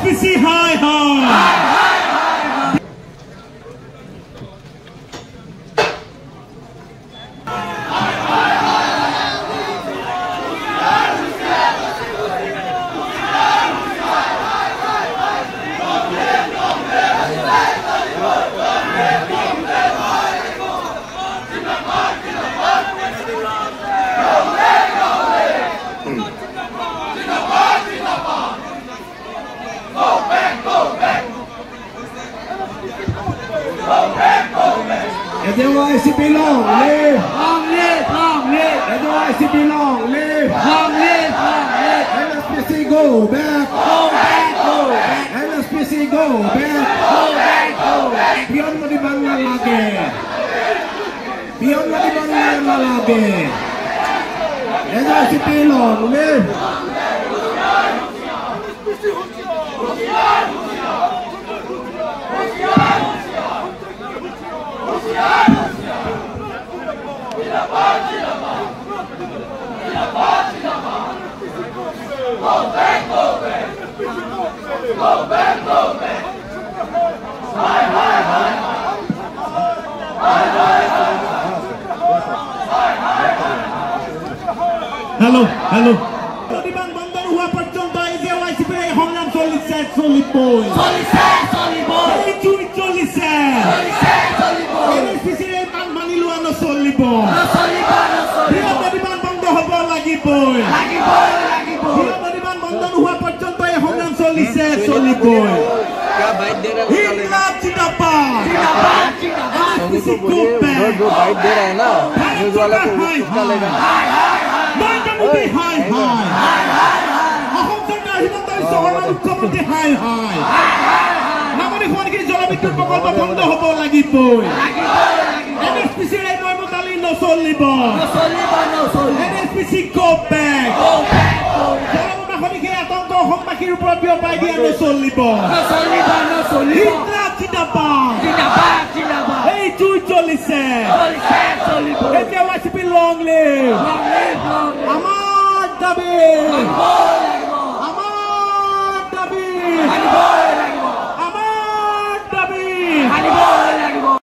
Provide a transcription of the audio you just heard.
NSPC high high. NYCP long live! Long live! Long live! NYCP long live! Long live! Long live! NSPC go back! Go back! Go back! NSPC go back! Go back! Go back! Beyond mo di bang lalaki? Beyond mo di bang lalaki? NYCP long live! Go back, go back. Go back, go back. High, high, high. High, high, high. Hello, hello. Taliban bandar hua পর্যন্ত এই যে YCP এর সংগ্রাম চলিছে চলিবই এই চুরি চলিছে NSPC এর মান মানি লোৱা নচলিব তলিবান বন্ধ হ'ব লাগিবই তলিবান বন্ধ নোহোৱা পৰ্যন্ত এই সংগ্ৰাম চলিছে চলিবই ইনকলাব জিন্দাবাদ NSPC को जो बाइट दे रहा है ना न्यूज़ वाला को उसका लेगा हाय हाय অসম চৰকাৰ হিমন্ত বিশ্ব শৰ্মা মুখ্যমন্ত্ৰী হাই হাই নামনি সোৱণশিৰি জলবিদ্যুৎ প্ৰকল্প বন্ধ হ'ব লাগিবই NSPC এই নৈমতালি নচলিব NSPC go back জলমনাখনিকে আতংক অসমবাসীৰ ওপৰত বিয়পাই দিয়া নচলিব ইনকলাব জিন্দাবাদ এই চুই চলিছে এতিয়া YCP long live আমাৰ দাবী